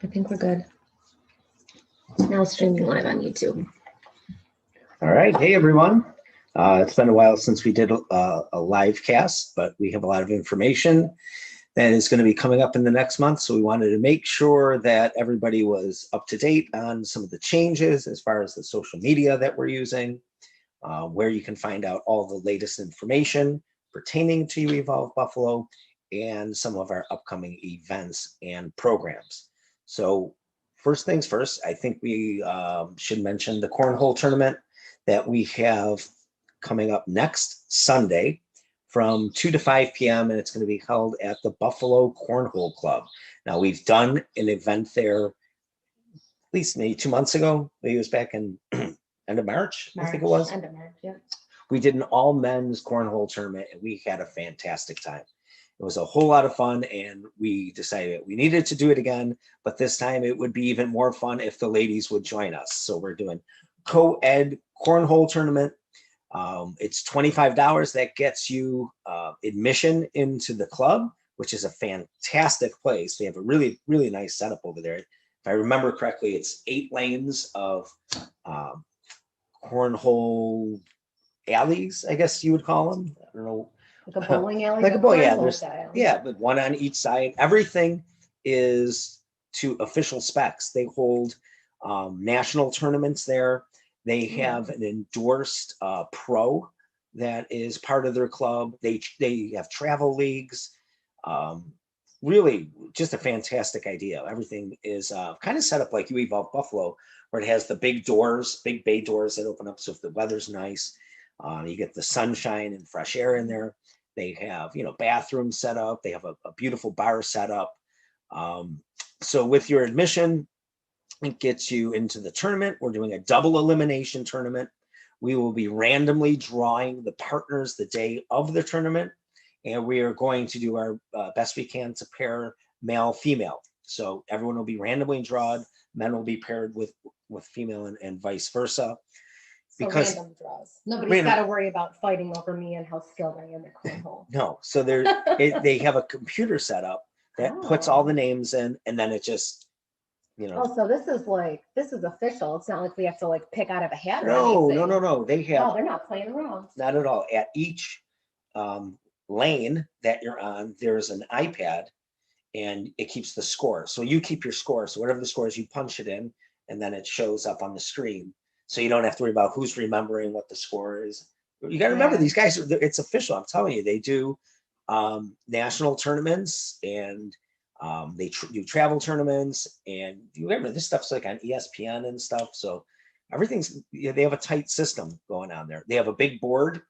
I think we're good. Now streaming live on YouTube. All right. Hey, everyone. It's been a while since we did a live cast, but we have a lot of information that is going to be coming up in the next month. So we wanted to make sure that everybody was up to date on some of the changes as far as the social media that we're using, where you can find out all the latest information pertaining to Evolve Buffalo and some of our upcoming events and programs. So first things first, I think we should mention the Cornhole Tournament that we have coming up next Sunday from 2 to 5 p.m. and it's going to be held at the Buffalo Cornhole Club. Now, we've done an event there at least maybe 2 months ago. Maybe it was back in end of March, I think it was. End of March, yeah. We did an all men's cornhole tournament and we had a fantastic time. It was a whole lot of fun and we decided we needed to do it again, but this time it would be even more fun if the ladies would join us. So we're doing co-ed cornhole tournament. It's $25. That gets you admission into the club, which is a fantastic place. They have a really, really nice setup over there. If I remember correctly, it's 8 lanes of cornhole alleys, I guess you would call them. I don't know. Like a bowling alley? Like a bowling, yeah. Style. Yeah, but one on each side. Everything is to official specs. They hold national tournaments there. They have an endorsed pro that is part of their club. They have travel leagues. Really, just a fantastic idea. Everything is kind of set up like Evolve Buffalo, where it has the big doors, big bay doors that open up. So if the weather's nice, you get the sunshine and fresh air in there. They have, bathrooms set up. They have a beautiful bar set up. So with your admission, it gets you into the tournament. We're doing a double elimination tournament. We will be randomly drawing the partners the day of the tournament. And we are going to do our best we can to pair male, female. So everyone will be randomly drawn. Men will be paired with female and vice versa. Because random draws. Nobody's got to worry about fighting over me and how skilled I am at cornhole. No. So they have a computer set up that puts all the names in, and then it just, Oh, so this is official. It's not like we have to pick out of a hat. No. They have. No, they're not playing around. Not at all. At each lane that you're on, there's an iPad, and it keeps the score. So you keep your score. So whatever the score is, you punch it in, and then it shows up on the screen. So you don't have to worry about who's remembering what the score is. You got to remember these guys. It's official. I'm telling you, they do national tournaments and they do travel tournaments. And you remember this stuff's like on ESPN and stuff. So everything's, they have a tight system going on there. They have a big board,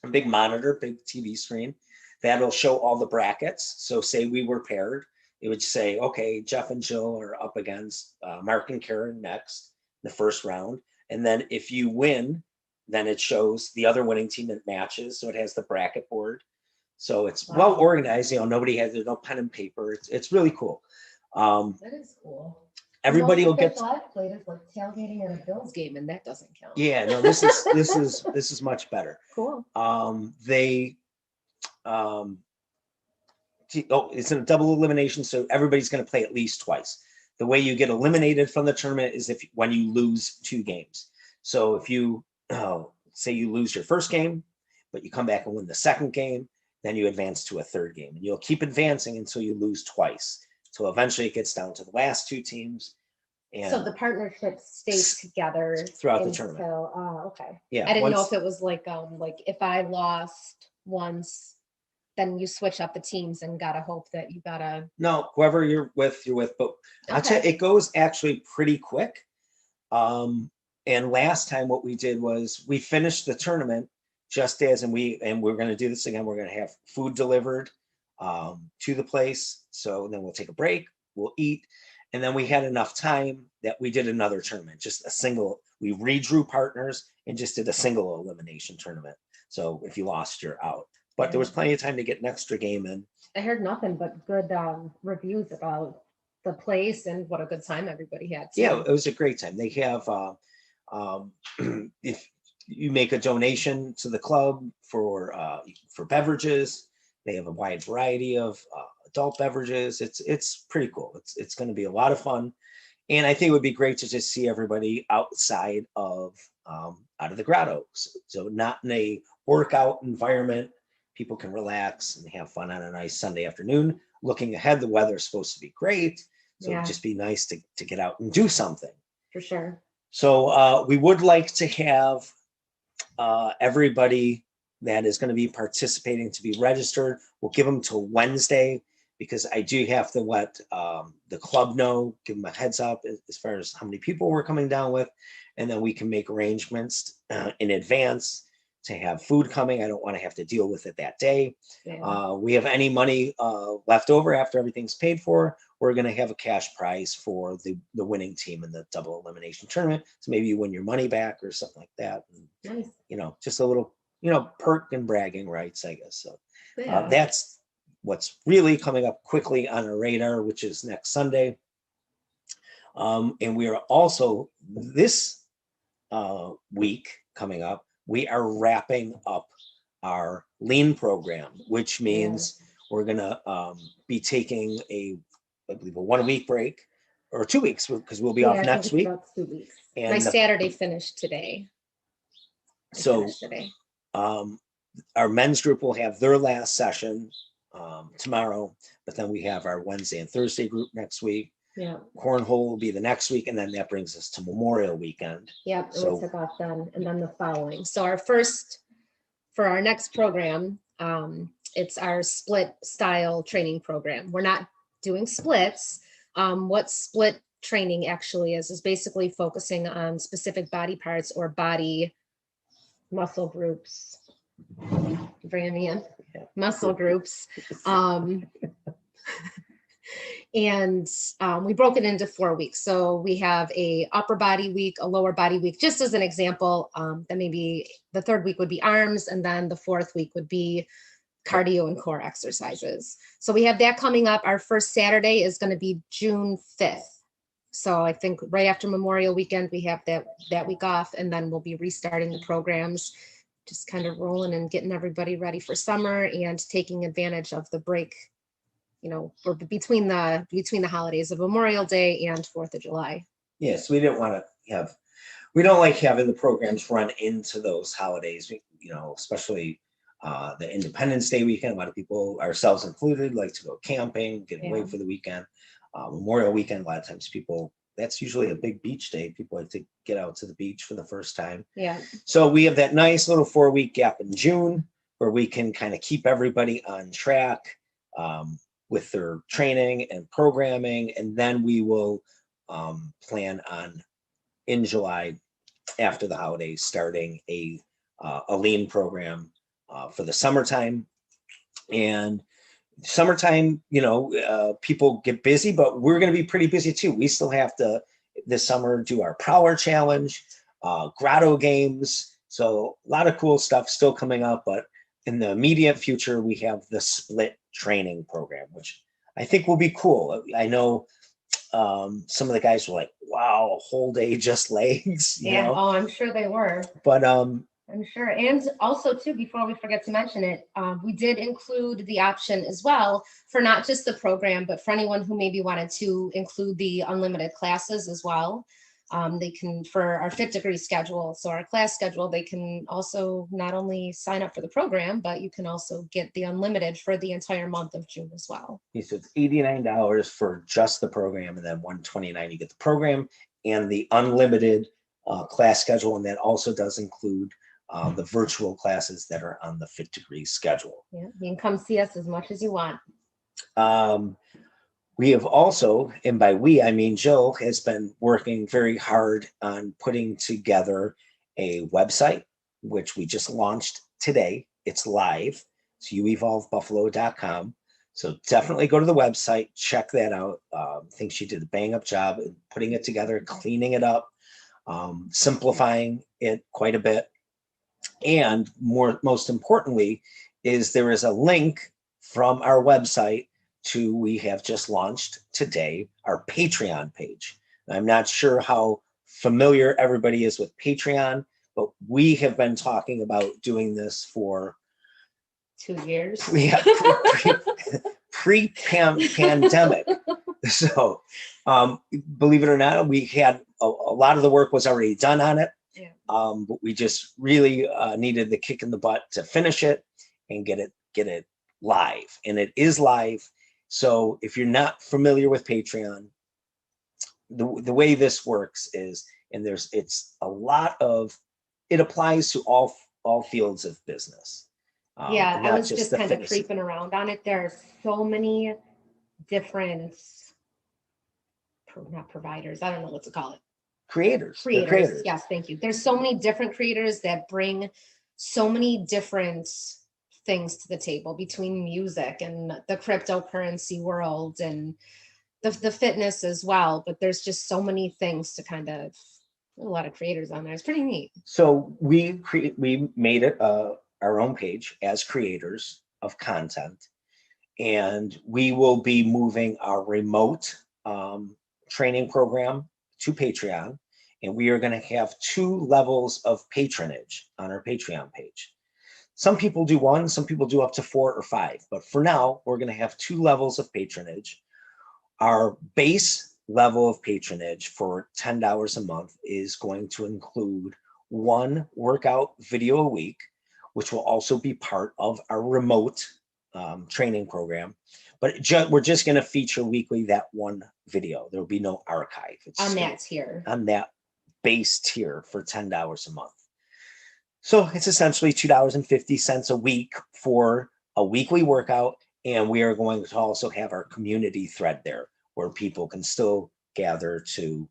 a big monitor, big TV screen that'll show all the brackets. So say we were paired, it would say, okay, Jeff and Jill are up against Mark and Karen next, the first round. And then if you win, then it shows the other winning team in matches. So it has the bracket board. So it's well organized. There's no pen and paper. It's really cool. That is cool. Everybody will get. I've played is like tailgating at a Bills game, and that doesn't count. Yeah, no, this is much better. Cool. It's a double elimination, so everybody's going to play at least twice. The way you get eliminated from the tournament is when you lose 2 games. So if you say you lose your first game, but you come back and win the second game, then you advance to a third game. And you'll keep advancing until you lose twice. So eventually it gets down to the last 2 teams. And so the partnership stays together throughout the tournament. Okay. Yeah. I didn't know if it was like if I lost once, then you switch up the teams and gotta hope that you gotta. No, whoever you're with. But I'll tell you, it goes actually pretty quick. And last time what we did was we finished the tournament just as, and we're going to do this again. We're going to have food delivered to the place. So then we'll take a break, we'll eat. And then we had enough time that we did another tournament, just a single, we redrew partners and just did a single elimination tournament. So if you lost, you're out. But there was plenty of time to get an extra game in. I heard nothing but good reviews about the place and what a good time everybody had. Yeah, it was a great time. They have, if you make a donation to the club for beverages, they have a wide variety of adult beverages. It's pretty cool. It's going to be a lot of fun. And I think it would be great to just see everybody outside of out of the grotto. So not in a workout environment. People can relax and have fun on a nice Sunday afternoon. Looking ahead, the weather is supposed to be great. So it'd just be nice to get out and do something. For sure. So we would like to have everybody that is going to be participating to be registered. We'll give them till Wednesday because I do have to let the club know, give them a heads up as far as how many people we're coming down with. And then we can make arrangements in advance to have food coming. I don't want to have to deal with it that day. Yeah. We have any money left over after everything's paid for, we're going to have a cash prize for the winning team in the double elimination tournament. So maybe you win your money back or something like that. And, Nice. you know, just a little, you know, perk and bragging rights, I guess. So that's what's really coming up quickly on our radar, which is next Sunday. And we are also this week coming up, we are wrapping up our lean program, which means we're going to be taking I believe a 1 week break or 2 weeks because we'll be off next week. About 2 weeks. And my Saturday finished today. So our men's group will have their last session tomorrow, but then we have our Wednesday and Thursday group next week. Yeah. Cornhole will be the next week, and then that brings us to Memorial Weekend. Yep, so we took off then, and then the following. So for our next program, it's our split style training program. We're not doing splits. What split training actually is basically focusing on specific body parts or body muscle groups. Bringing me in. Muscle groups. And we broke it into 4 weeks. So we have a upper body week, a lower body week, just as an example. Then maybe the third week would be arms, and then the fourth week would be cardio and core exercises. So we have that coming up. Our first Saturday is going to be June 5th. So I think right after Memorial Weekend, we have that week off, and then we'll be restarting the programs, just kind of rolling and getting everybody ready for summer and taking advantage of the break, you know, or between the holidays of Memorial Day and 4th of July. Yes, we didn't want to we don't like having the programs run into those holidays, you know, especially the Independence Day weekend. A lot of people, ourselves included, like to go camping, get away for the weekend. Memorial Weekend, a lot of times that's usually a big beach day. People like to get out to the beach for the first time. Yeah. So we have that nice little 4-week gap in June where we can kind of keep everybody on track with their training and programming. And then we will plan on in July after the holidays, starting a lean program for the summertime. And summertime, you know, people get busy, but we're going to be pretty busy too. We still have to this summer do our Prowler Challenge, Grotto games. So a lot of cool stuff still coming up, but in the immediate future, we have the split training program, which I think will be cool. I know some of the guys were like, wow, a whole day just legs. You know? Oh, I'm sure they were. But I'm sure. And also too, before we forget to mention it, we did include the option as well for not just the program, but for anyone who maybe wanted to include the unlimited classes as well. They can, for our Fit Degree schedule, so our class schedule, they can also not only sign up for the program, but you can also get the unlimited for the entire month of June as well. So it's $89 for just the program, and then $129 you get the program and the unlimited class schedule, and that also does include the virtual classes that are on the Fit Degree schedule. Yeah, you can come see us as much as you want. We have also, and by we, I mean Jill, has been working very hard on putting together a website, which we just launched today. It's live. It's youevolvebuffalo.com. So definitely go to the website, check that out. I think she did a bang up job in putting it together, cleaning it up, simplifying it quite a bit. And most importantly, there is a link from our website we have just launched today, our Patreon page. I'm not sure how familiar everybody is with Patreon, but we have been talking about doing this for 2 years. pre-pandemic. So believe it or not, we had a lot of the work was already done on it. Yeah. But we just really needed the kick in the butt to finish it and get it live. And it is live. So if you're not familiar with Patreon, the way this works is, and it's a lot of, it applies to all fields of business. Yeah, I not was just the kind of fitness. creeping around on it. There are so many different, not providers, I don't know what to call it. Creators. They're Creators. Yes, thank you. There's so many different creators that bring so many different things to the table, between music and the cryptocurrency world and the fitness as well. But there's just so many things to kind of, a lot of creators on there. It's pretty neat. So we made it our own page as creators of content, and we will be moving our remote training program to Patreon, and we are going to have 2 levels of patronage on our Patreon page. Some people do 1, some people do up to 4 or 5, but for now, we're going to have 2 levels of patronage. Our base level of patronage for $10 a month is going to include 1 workout video a week, which will also be part of our remote training program. But we're just going to feature weekly that 1 video. There will be no archive. It's on that tier. On that base tier for $10 a month. So it's essentially $2.50 a week for a weekly workout. And we are going to also have our community thread there where people can still gather to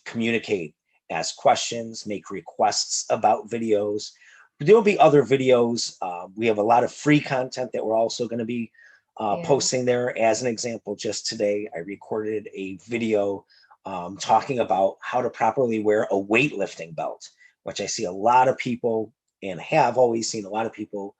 communicate, ask questions, make requests about videos. There'll be other videos. We have a lot of free content that we're also going to be posting there. As an example, just today, I recorded a video talking about how to properly wear a weightlifting belt, which I see a lot of people, and have always seen a lot of people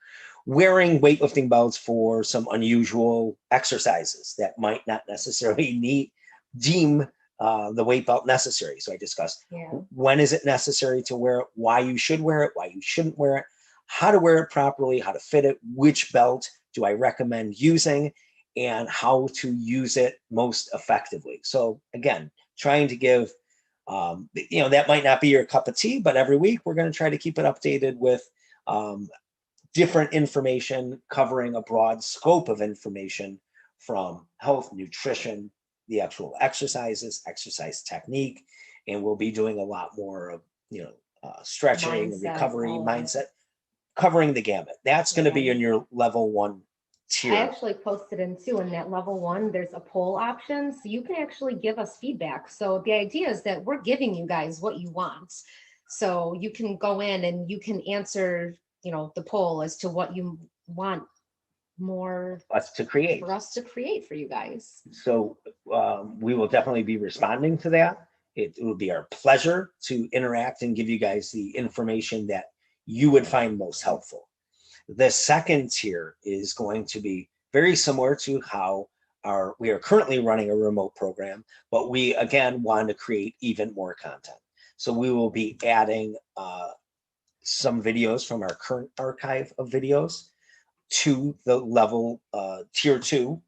wearing weightlifting belts for some unusual exercises that might not necessarily deem the weight belt necessary. So I discussed when is it necessary to wear it, why you should wear it, why you shouldn't wear it, how to wear it properly, how to fit it, which belt do I recommend using, and how to use it most effectively. So again, trying to give, that might not be your cup of tea, but every week we're going to try to keep it updated with different information covering a broad scope of information, from health, nutrition, the actual exercises, exercise technique, and we'll be doing a lot more of stretching, mindset, recovery, mindset, covering the gamut. That's going to be in your level 1 tier. I actually posted in that level 1, there's a poll option, so you can actually give us feedback. So the idea is that we're giving you guys what you want, so you can go in and you can answer the poll as to what you want more for us to create for you guys. So we will definitely be responding to that. It will be our pleasure to interact and give you guys the information that you would find most helpful. The second tier is going to be very similar to how we are currently running a remote program, but we again want to create even more content. So we will be adding some videos from our current archive of videos to the level tier 2,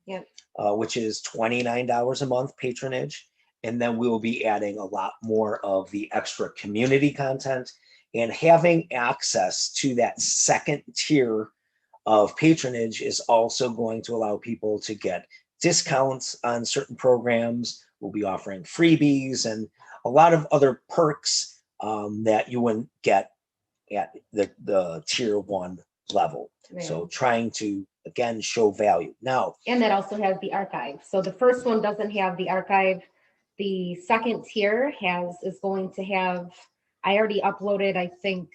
which is $29 a month patronage. And then we will be adding a lot more of the extra community content, and having access to that second tier of patronage is also going to allow people to get discounts on certain programs. We'll be offering freebies and a lot of other perks that you wouldn't get at the tier 1 level. So trying to, again, show value. Now, and that also has the archive. So the first one doesn't have the archive. The second tier is going to have, I already uploaded, I think,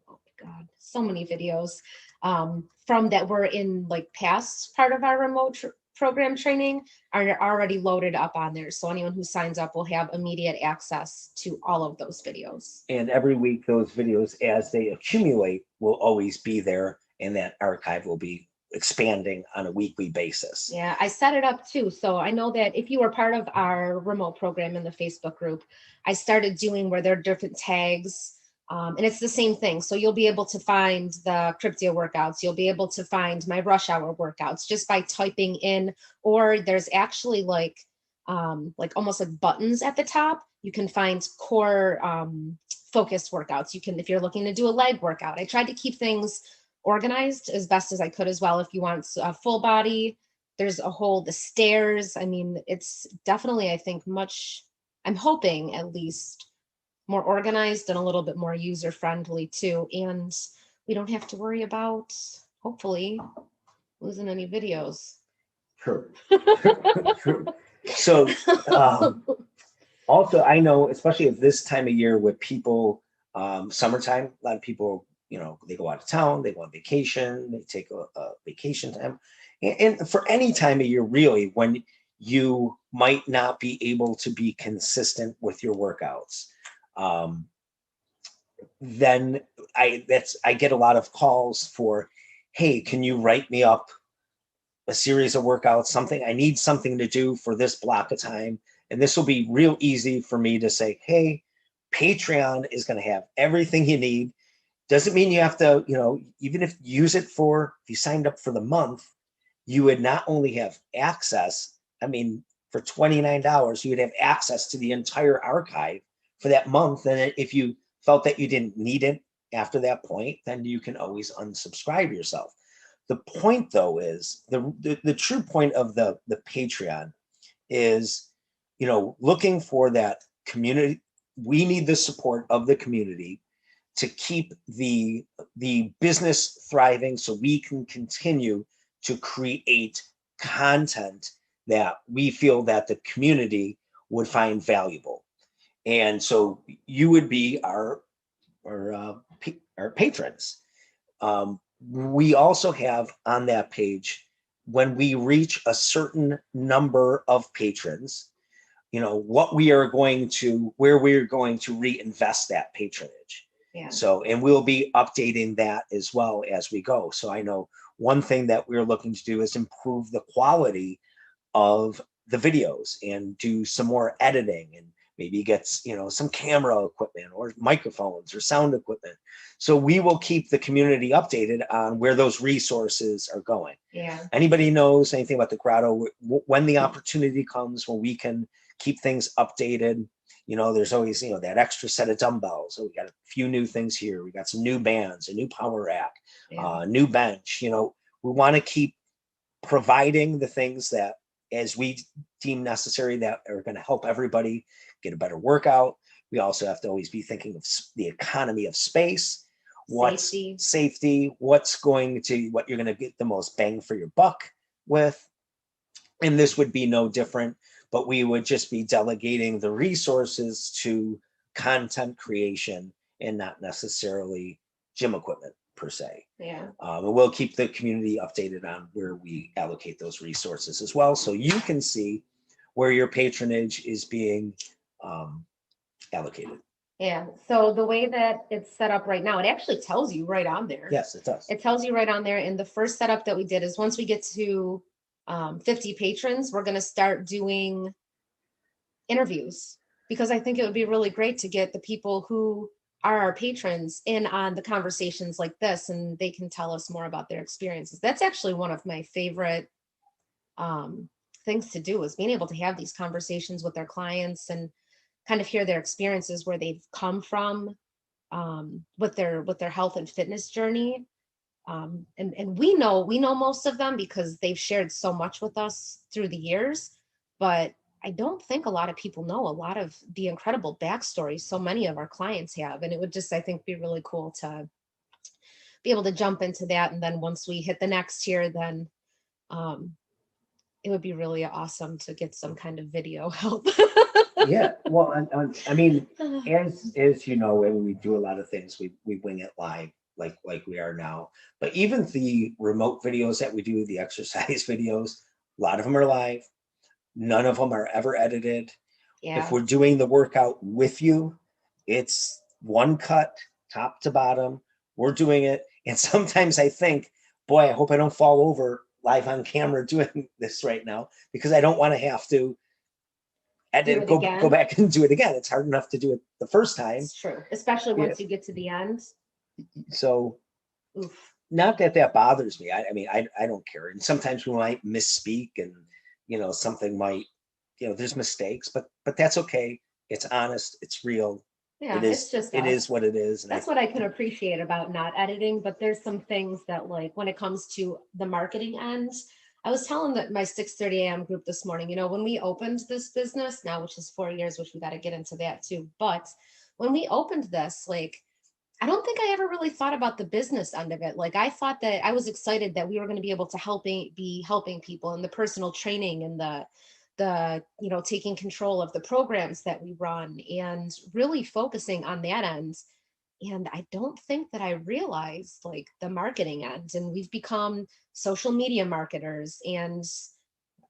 oh my God, so many videos from that were in past part of our remote program training are already loaded up on there. So anyone who signs up will have immediate access to all of those videos. And every week, those videos, as they accumulate, will always be there, and that archive will be expanding on a weekly basis. Yeah, I set it up too. So I know that if you were part of our remote program in the Facebook group, I started doing where there are different tags And it's the same thing. So you'll be able to find the Cryptio workouts. You'll be able to find my rush hour workouts just by typing in, or there's actually like almost like buttons at the top. You can find core focused workouts. You can, if you're looking to do a leg workout, I tried to keep things organized as best as I could as well. If you want a full body, there's the stairs. I mean, it's definitely, I think, I'm hoping at least more organized and a little bit more user friendly too. And we don't have to worry about, hopefully, losing any videos. True. True. So also, I know, especially at this time of year with people, summertime, a lot of people, they go out of town, they go on vacation, they take a vacation time. And for any time of year, really, when you might not be able to be consistent with your workouts, then I get a lot of calls for, hey, can you write me up a series of workouts, something I need something to do for this block of time. And this will be real easy for me to say, hey, Patreon is going to have everything you need. Doesn't mean you have to, even if you use it if you signed up for the month, you would not only have access, I mean, for $29, you would have access to the entire archive for that month. And if you felt that you didn't need it after that point, then you can always unsubscribe yourself. The point, though, is the true point of the Patreon is, looking for that community. We need the support of the community to keep the business thriving, so we can continue to create content that we feel that the community would find valuable. And so you would be our patrons. We also have on that page, when we reach a certain number of patrons, where we are going to reinvest that patronage. Yeah. So, and we'll be updating that as well as we go. So I know one thing that we're looking to do is improve the quality of the videos and do some more editing, and maybe get some camera equipment or microphones or sound equipment. So we will keep the community updated on where those resources are going. Yeah. Anybody knows anything about the Grotto, when the opportunity comes when we can keep things updated, there's always, that extra set of dumbbells. So we got a few new things here. We got some new bands, a new power rack, new bench. We want to keep providing the things that, as we deem necessary, that are going to help everybody get a better workout. We also have to always be thinking of the economy of space, what's safety, what you're going to get the most bang for your buck with. And this would be no different, but we would just be delegating the resources to content creation and not necessarily gym equipment per se. Yeah. And we'll keep the community updated on where we allocate those resources as well, so you can see where your patronage is being allocated. Yeah. So the way that it's set up right now, it actually tells you right on there. Yes, it does. It tells you right on there. And the first setup that we did is, once we get to 50 patrons, we're going to start doing interviews, because I think it would be really great to get the people who are our patrons in on the conversations like this, and they can tell us more about their experiences. That's actually one of my favorite things to do, is being able to have these conversations with their clients and kind of hear their experiences, where they've come from with their health and fitness journey. And we know most of them because they've shared so much with us through the years, but I don't think a lot of people know a lot of the incredible backstories so many of our clients have. And it would just, I think, be really cool to be able to jump into that. And then once we hit the next tier, then it would be really awesome to get some kind of video help. Yeah, well, I mean, as you know, when we do a lot of things, we wing it live, like we are now. But even the remote videos that we do, the exercise videos, a lot of them are live. None of them are ever edited. Yeah. If we're doing the workout with you, it's one cut, top to bottom. We're doing it. And sometimes I think, boy, I hope I don't fall over live on camera doing this right now, because I don't want to have to and Do then it go again. back and do it again. It's hard enough to do it the first time. It's true, especially Yeah. once you get to the end. So Oof. not that that bothers me. I mean, I don't care. And sometimes we might misspeak and, something might, there's mistakes, but that's okay. It's honest. It's real. Yeah, It it's is, just it us. is what it is. And That's what I can appreciate about not editing, but there's some things that, like, when it comes to the marketing end, I was telling that my 6:30 a.m. group this morning, when we opened this business now, which is 4 years, which we got to get into that too. But when we opened this, like, I don't think I ever really thought about the business end of it. Like, I thought that I was excited that we were going to be able to be helping people in the personal training and the taking control of the programs that we run and really focusing on that end. And I don't think that I realized, like, the marketing end, and we've become social media marketers and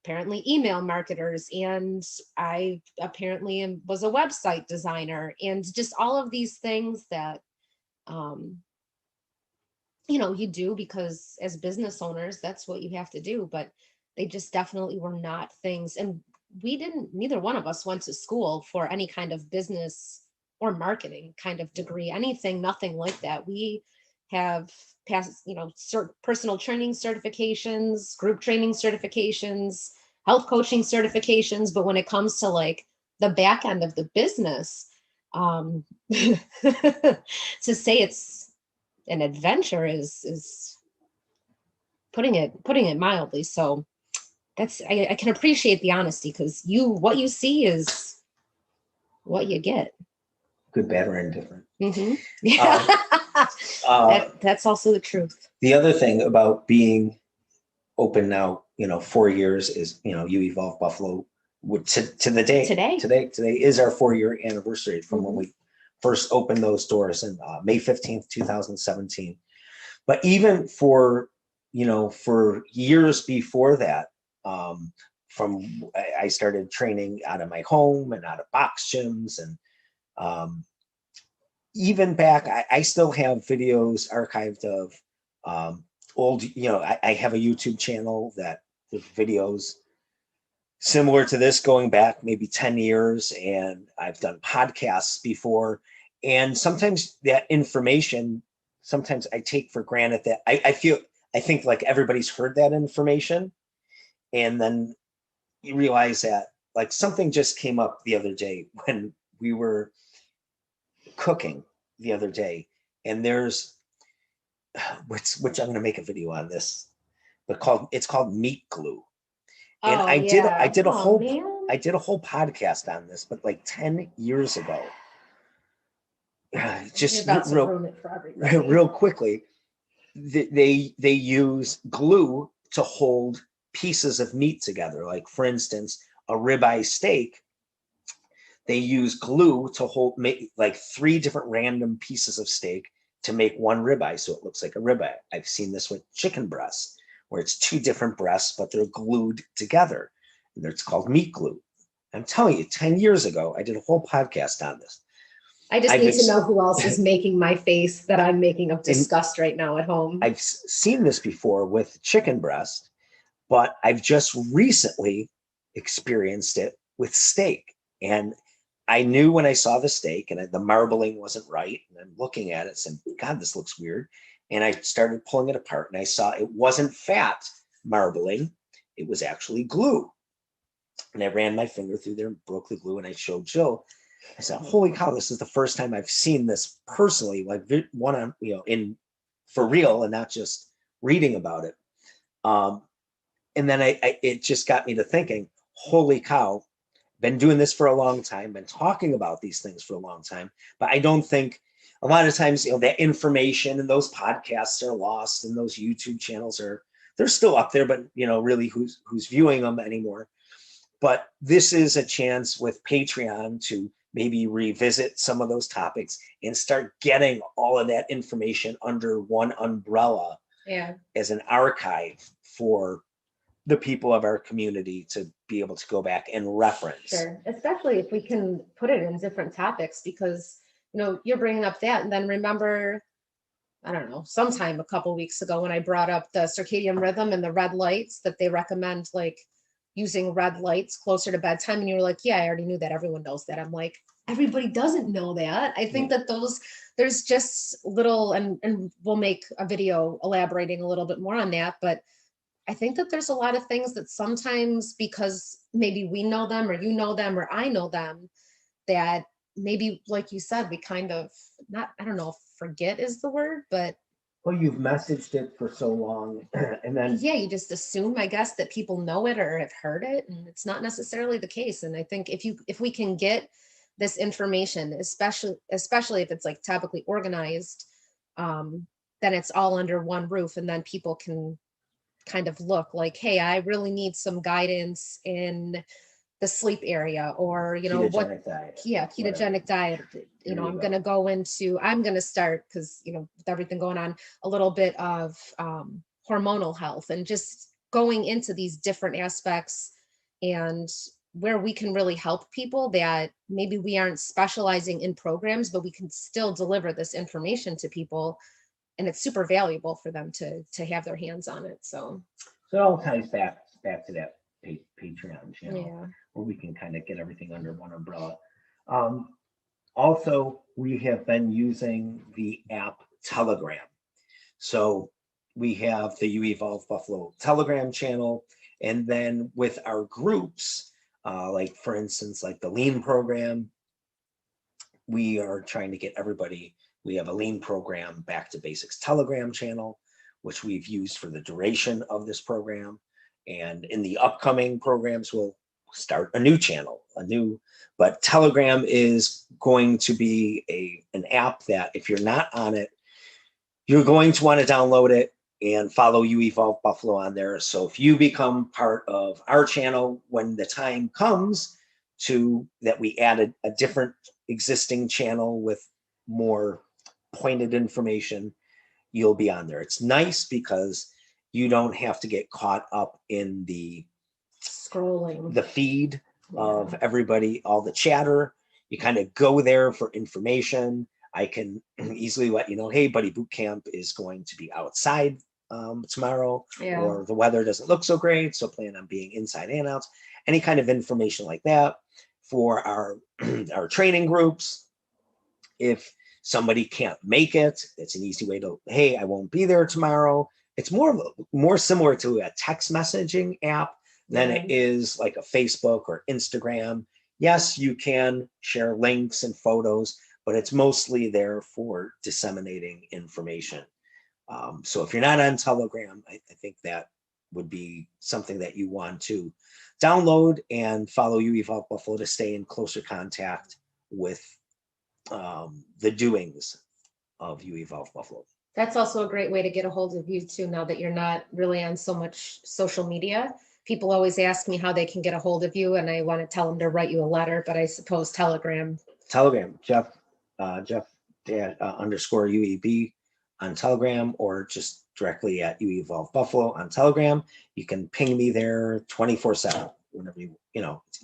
apparently email marketers, and I apparently was a website designer, and just all of these things that um you do because as business owners that's what you have to do. But they just definitely were not things, and neither one of us went to school for any kind of business or marketing kind of degree, anything, nothing like that. We have passed personal training certifications, group training certifications, health coaching certifications, but when it comes to, like, the back end of the business, um to say it's an adventure is putting it mildly. So I can appreciate the honesty, because what you see is what you get. good, bad, or indifferent. Mm-hmm. Uh, That's also the truth. the other thing about being open now, 4 years is, you Evolve Buffalo to the day. Today is our 4-year anniversary from when we first opened those doors in May 15th, 2017. But even for years before that, from I started training out of my home and out of box gyms, and even back, I still have videos archived of old, I have a YouTube channel that the videos similar to this going back maybe 10 years, and I've done podcasts before. And sometimes that information, sometimes I take for granted that I think like everybody's heard that information. And then you realize that, like, something just came up the other day when we were cooking the other day, and there's which I'm going to make a video on this, but it's called meat glue. And Oh, I did yeah. a Oh, whole man. I did a whole podcast on this, but like 10 years ago. You're Just about to ruin it for everybody. real quickly, they use glue to hold pieces of meat together. Like, for instance, a ribeye steak, they use glue to make like 3 different random pieces of steak to make one ribeye, so it looks like a ribeye. I've seen this with chicken breasts, where it's 2 different breasts, but they're glued together. And it's called meat glue. I'm telling you, 10 years ago, I did a whole podcast on this. I just need to know who else is making my face that I'm making of disgust right now at home. I've seen this before with chicken breast, but I've just recently experienced it with steak. And I knew when I saw the steak and the marbling wasn't right, and I'm looking at it saying, God, this looks weird. And I started pulling it apart, and I saw it wasn't fat marbling, it was actually glue. And I ran my finger through there and broke the glue, and I showed Jill. I said, holy cow, this is the first time I've seen this personally, like one on, in for real, and not just reading about it. And then it just got me to thinking, holy cow, been doing this for a long time, been talking about these things for a long time, but I don't think a lot of times, that information and those podcasts are lost, and those YouTube channels they're still up there, but really who's viewing them anymore. But this is a chance with Patreon to maybe revisit some of those topics and start getting all of that information under one umbrella, as an archive for the people of our community to be able to go back and reference. Sure, especially if we can put it in different topics, because you're bringing up that, and then remember, I don't know, sometime a couple weeks ago when I brought up the circadian rhythm and the red lights that they recommend, like, using red lights closer to bedtime. And you were like, yeah, I already knew that. Everyone knows that. I'm like, everybody doesn't know that. I think that there's just little, and we'll make a video elaborating a little bit more on that. But I think that there's a lot of things that sometimes, because maybe we know them or you know them or I know them, that maybe, like you said, we kind of not, I don't know if forget is the word, but Well, you've messaged it for so long, and then yeah, you just assume, I guess, that people know it or have heard it, and it's not necessarily the case. And I think if we can get this information, especially if it's like topically organized, then it's all under one roof, and then people can kind of look like, hey, I really need some guidance in the sleep area, or ketogenic diet. Yeah, whatever. ketogenic diet. I'm going to I'm going to start, because with everything going on, a little bit of hormonal health, and just going into these different aspects, and where we can really help people that maybe we aren't specializing in programs, but we can still deliver this information to people, and it's super valuable for them to have their hands on it. So it all ties back to that Patreon channel, yeah. where we can kind of get everything under one umbrella. Also, we have been using the app Telegram. So we have the You Evolve Buffalo Telegram channel, and then with our groups, like for instance, like the Lean program, we are trying to get everybody. We have a Lean program Back to Basics Telegram channel, which we've used for the duration of this program. And in the upcoming programs, we'll start a new channel, but Telegram is going to be an app that if you're not on it, you're going to want to download it and follow You Evolve Buffalo on there. So if you become part of our channel, when the time comes that we added a different existing channel with more pointed information, you'll be on there. It's nice because you don't have to get caught up in the Scrolling, the feed of everybody, all the chatter. You kind of go there for information. I can easily let you know, hey, Buddy Boot Camp is going to be outside tomorrow, or the weather doesn't look so great, so plan on being inside and out. Any kind of information like that. For our our training groups, if somebody can't make it, it's an easy way to, hey, I won't be there tomorrow. It's more similar to a text messaging app than it is like a Facebook or Instagram. Yes, you can share links and photos, but it's mostly there for disseminating information. So if you're not on Telegram, I think that would be something that you want to download and follow You Evolve Buffalo to stay in closer contact with the doings of You Evolve Buffalo. That's also a great way to get a hold of you too, now that you're not really on so much social media. People always ask me how they can get a hold of you, and I want to tell them to write you a letter, but I suppose Telegram, Jeff underscore UEB on Telegram, or just directly at You Evolve Buffalo on Telegram. You can ping me there 24/7 whenever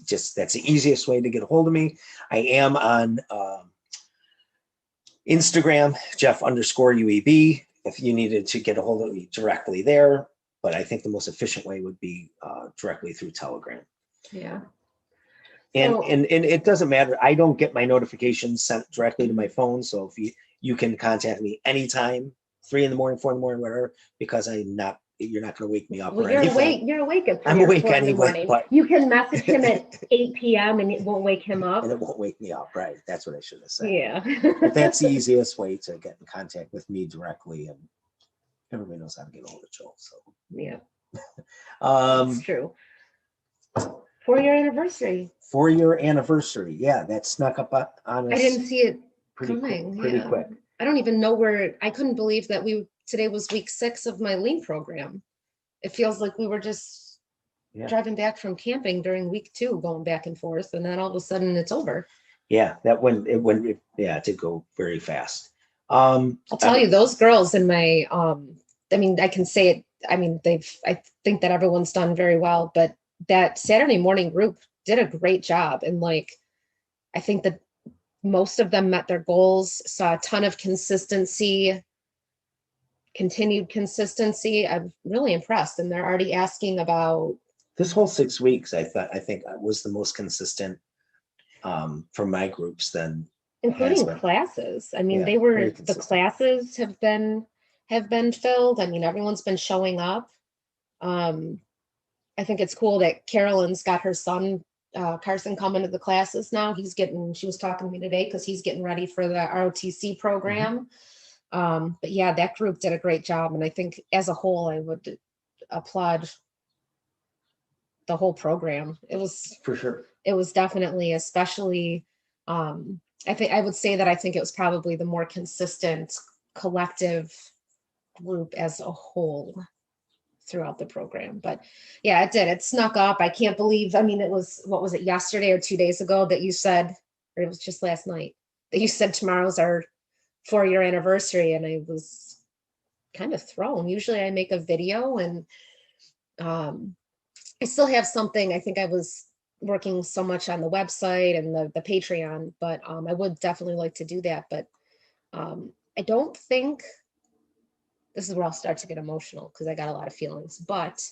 just that's the easiest way to get a hold of me. I am on Instagram, Jeff underscore UEB, if you needed to get a hold of me directly there. But I think the most efficient way would be directly through Telegram. Yeah. And it doesn't matter. I don't get my notifications sent directly to my phone. So if you can contact me anytime, 3 in the morning, 4 in the morning, whatever, because you're not going to wake me up. Well, you're awake. You're awake at 3 I'm or awake 4 in the anyway, morning. but you can message him at 8 p.m. and it won't wake him up. And it won't wake me up. Right. That's what I should have said. Yeah. But that's the easiest way to get in contact with me directly. And everybody knows how to get a hold of Joel. So yeah. That's true. 4-year anniversary. 4-year anniversary. Yeah, that snuck up on us. I didn't see it pretty coming. Pretty quick. I don't even know I couldn't believe that today was week 6 of my Lean program. It feels like we were just driving back from camping during week 2, going back and forth, and then all of a sudden it's over. Yeah, it did go very fast. I'll tell you, those girls in my I can say it. I think that everyone's done very well, but that Saturday morning group did a great job. And I think that most of them met their goals, saw a ton of consistency, continued consistency. I'm really impressed. And they're already asking about This whole 6 weeks, I think was the most consistent for my groups than it has including been. classes. I mean, Yeah, they were, very the consistent. classes have been filled. I mean, everyone's been showing up. I think it's cool that Carolyn's got her son, Carson, coming to the classes now. She was talking to me today because he's getting ready for the ROTC program. But yeah, that group did a great job. And I think as a whole, I would applaud the whole program. For sure. It was definitely, especially, I would say that I think it was probably the more consistent collective group as a whole throughout the program. But yeah, it snuck up. I can't believe, I mean, what was it, yesterday or 2 days ago that you said, or it was just last night, that you said tomorrow's our 4-year anniversary, and I was kind of thrown. Usually I make a video, and I still have something. I think I was working so much on the website and the Patreon, but I would definitely like to do that. But I don't think, this is where I'll start to get emotional because I got a lot of feelings. But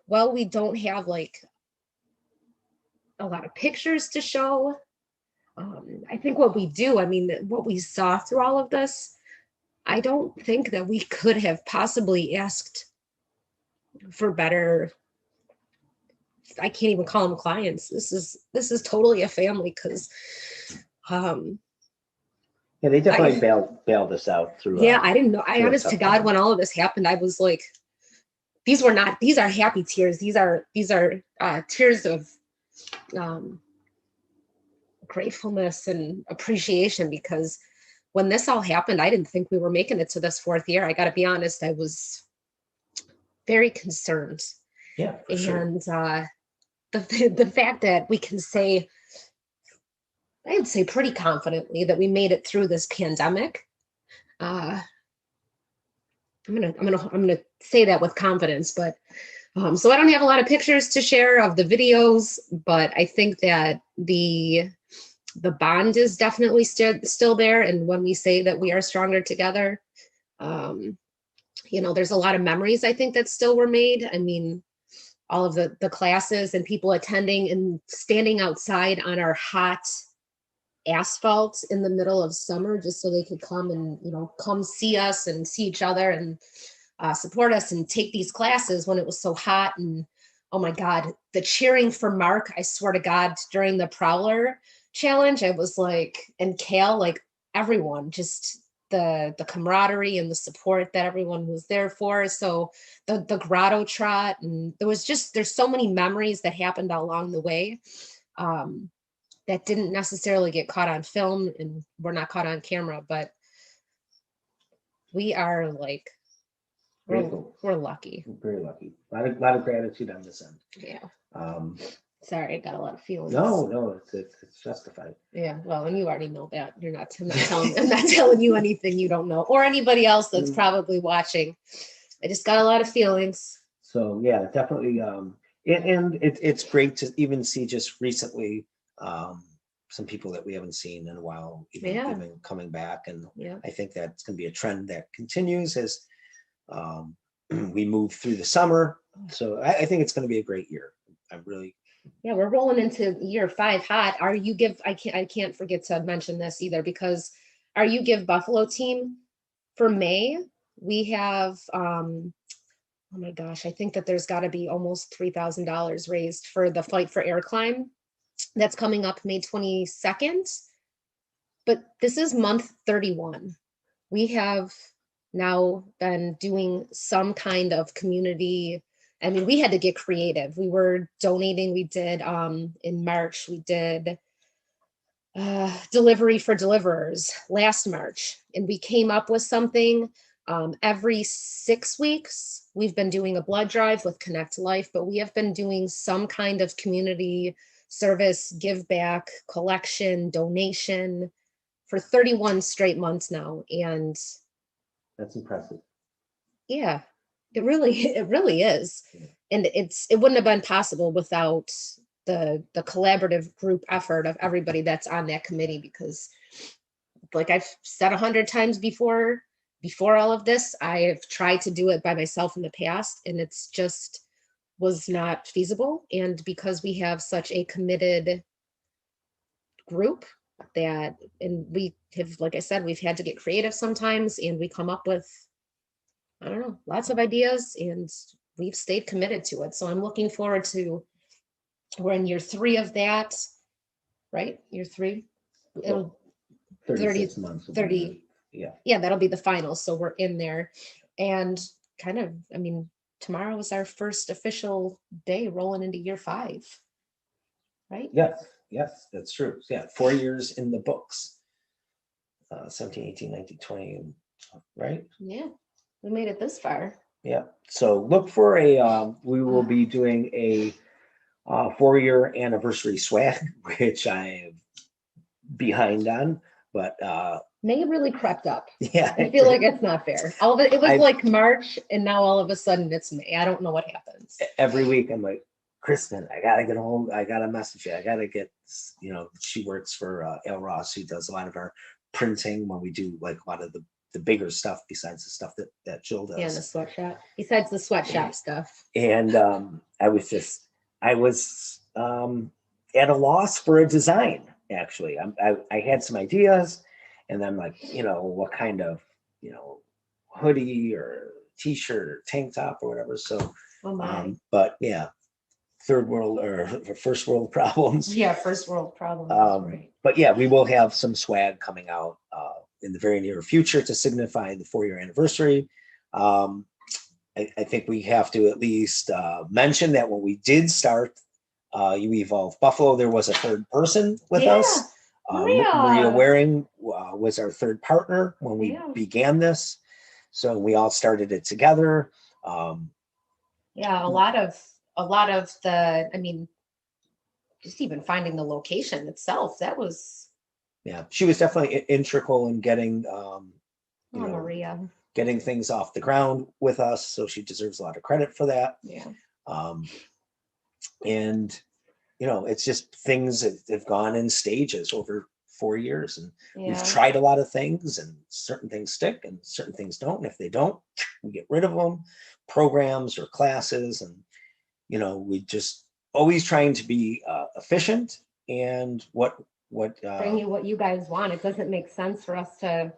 well, we don't have like a lot of pictures to show. I think what we do, I mean, what we saw through all of this, I don't think that we could have possibly asked for better. I can't even call them clients. This is totally a family, because Yeah, they definitely bailed us out through. Yeah, I didn't know. I through a honest to tough God, time. when all of this happened, I was like, these are happy tears. These are tears of gratefulness and appreciation, because when this all happened, I didn't think we were making it to this 4th year. I got to be honest, I was very concerned. Yeah, for sure. And the fact that we can say, I would say pretty confidently, that we made it through this pandemic. I'm gonna say that with confidence, but so I don't have a lot of pictures to share of the videos, but I think that the bond is definitely still there. And when we say that we are stronger together, there's a lot of memories, I think, that still were made. I mean, all of the classes and people attending and standing outside on our hot asphalt in the middle of summer just so they could come and come see us and see each other and support us and take these classes when it was so hot. And oh my God, the cheering for Mark, I swear to God, during the Prowler challenge, I was like, and Kale, like everyone, just the camaraderie and the support that everyone was there for. So the Grotto trot, and there's so many memories that happened along the way that didn't necessarily get caught on film, and we're not caught on camera, but we are like, we're lucky. Very lucky. A lot of gratitude on this end. Yeah. Sorry, I got a lot of feelings. No, it's justified. Yeah, well, and you already know that. I'm not telling you anything you don't know, or anybody else that's probably watching. I just got a lot of feelings. So yeah, definitely. And it's great to even see just recently some people that we haven't seen in a while, even coming back. And I think that's going to be a trend that continues as we move through the summer. So I think it's going to be a great year. Yeah, we're rolling into year 5 hot. I can't forget to mention this either, because our You Give Buffalo team for May, we have oh my gosh, I think that there's got to be almost $3,000 raised for the Fight for Air Climb that's coming up May 22nd. But this is month 31. We have now been doing some kind of community. I mean, we had to get creative. We were donating. We did in March, we did delivery for deliverers last March, and we came up with something. Every 6 weeks, we've been doing a blood drive with Connect Life, but we have been doing some kind of community service, give back, collection, donation for 31 straight months now. And that's impressive. Yeah, it really is. And it wouldn't have been possible without the collaborative group effort of everybody that's on that committee, because like I've said 100 times before, before all of this, I have tried to do it by myself in the past, and it's just was not feasible. And because we have such a committed group that, and we have, like I said, we've had to get creative sometimes, and we come up with, I don't know, lots of ideas, and we've stayed committed to it. So I'm looking forward to, we're in year 3 of that, right? Year 3. It'll 36 months. 30. Yeah, that'll be the final. So we're in there, and kind of, I mean, tomorrow is our first official day rolling into year 5, right? Yes, that's true. Yeah, 4 years in the books. 17, 18, 19, 20, right? Yeah, we made it this far. Yeah. So look for we will be doing a 4-year anniversary swag, which I am behind on, but May really crept up. yeah, I feel like it's not fair. All of it was like March, and now all of a sudden it's May. I don't know what happens. Every week I'm like, Kristen, I gotta get home. I gotta message you. I gotta get, she works for El Ross, who does a lot of our printing when we do like a lot of the bigger stuff besides the stuff that Jill does. Yeah, the sweatshop. Besides the sweatshop stuff. And I was at a loss for a design. Actually, I had some ideas, and I'm like, what kind of, hoodie or t-shirt or tank top or whatever. So, but yeah, third world or first world problems. Yeah, first world problems. Right. But yeah, we will have some swag coming out in the very near future to signify the 4-year anniversary. I think we have to at least mention that when we did start You Evolve Buffalo, there was a third person with us. Maria Waring was our third partner when we began this. So we all started it together. Yeah, a lot of the, I mean, just even finding the location itself, that was. Yeah, she was definitely integral in getting, Maria. getting things off the ground with us. So she deserves a lot of credit for that. Yeah. And, it's just things that have gone in stages over 4 years, and we've tried a lot of things, and certain things stick and certain things don't. And if they don't, we get rid of them, programs or classes. And, we just always trying to be efficient and bring you what you guys want. It doesn't make sense for us to.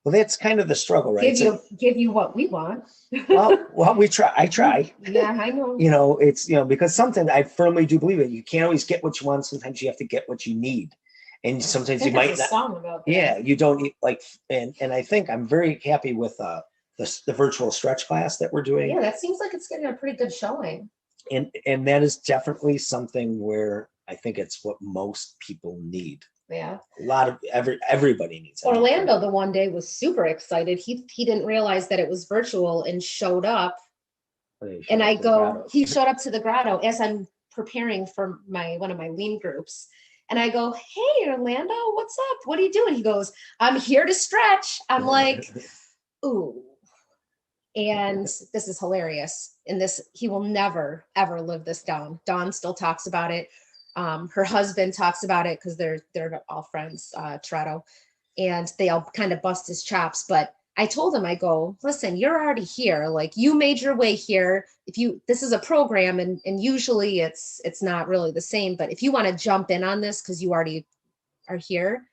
Well, that's kind of the struggle, right? Give you what we want. well, we try. I try. Yeah, I know. It's because something I firmly do believe it. You can't always get what you want. Sometimes you have to get what you need, and sometimes you might not. Song about that. Yeah, you don't need and I think I'm very happy with the virtual stretch class that we're doing. Yeah, that seems like it's getting a pretty good showing. And that is definitely something where I think it's what most people need. Yeah, a lot of everybody needs. Orlando the one day was super excited. He didn't realize that it was virtual and showed up. And I go, he showed up to the Grotto as I'm preparing for one of my lean groups. And I go, hey, Orlando, what's up? What are you doing? He goes, I'm here to stretch. I'm like, ooh. And this is hilarious. And he will never, ever live this down. Dawn still talks about it. Her husband talks about it because they're all friends, Trotto, and they all kind of bust his chops. But I told him, I go, listen, you're already here. Like, you made your way here. This is a program, and usually it's not really the same. But if you want to jump in on this because you already are here,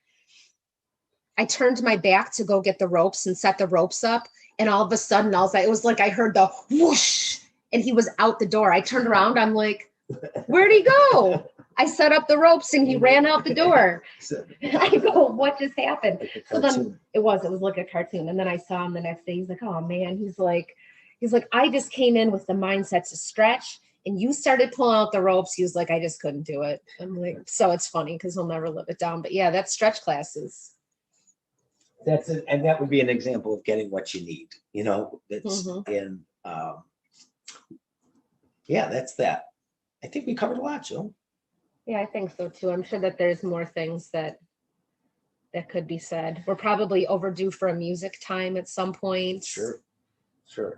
I turned my back to go get the ropes and set the ropes up, and all of a sudden, it was like I heard the whoosh, and he was out the door. I turned around. I'm like, where'd he go? I set up the ropes and he ran out the door. I go, what just happened? Like so then it was like a cartoon. And then I saw him the next day. He's like, oh man, he's like, I just came in with the mindset to stretch, and you started pulling out the ropes. He was like, I just couldn't do it. I'm like, so it's funny because he'll never live it down. But yeah, that's stretch classes. That's it. And that would be an example of getting what you need, that's in, yeah, that's that. I think we covered a lot, Jill. Yeah, I think so too. I'm sure that there's more things that could be said. We're probably overdue for a music time at some point. Sure.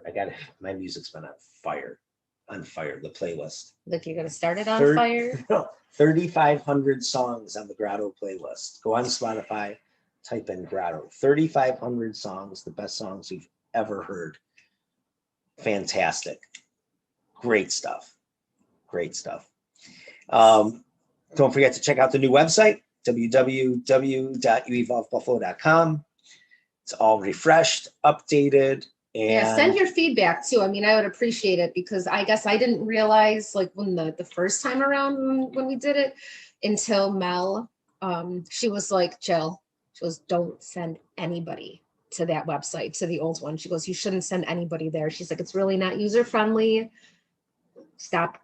I got it. My music's been on fire. The playlist. Like, you're gonna start it on fire? No, 3,500 songs on the Grotto playlist. Go on Spotify, Type in Grotto. 3,500 songs, the best songs you've ever heard. Fantastic. Great stuff. Great stuff. Don't forget to check out the new website, www.youevolvebuffalo.com. It's all refreshed, updated, and Yeah, send your feedback too. I mean, I would appreciate it because I guess I didn't realize like when the first time around when we did it until Mel, she was like, Jill, she goes, don't send anybody to that website, to the old one. She goes, you shouldn't send anybody there. She's like, it's really not user friendly. Stop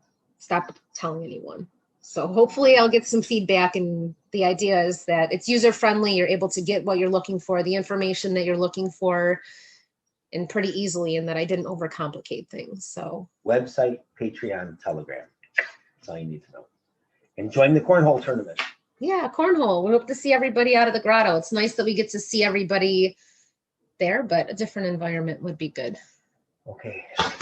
telling anyone. So hopefully I'll get some feedback, and the idea is that it's user friendly. You're able to get what you're looking for, the information that you're looking for, and pretty easily, and that I didn't overcomplicate things. So website, Patreon, Telegram. That's all you need to know. And join the Cornhole Tournament. yeah, cornhole. We hope to see everybody out of the grotto. It's nice that we get to see everybody there, but a different environment would be good. Okay.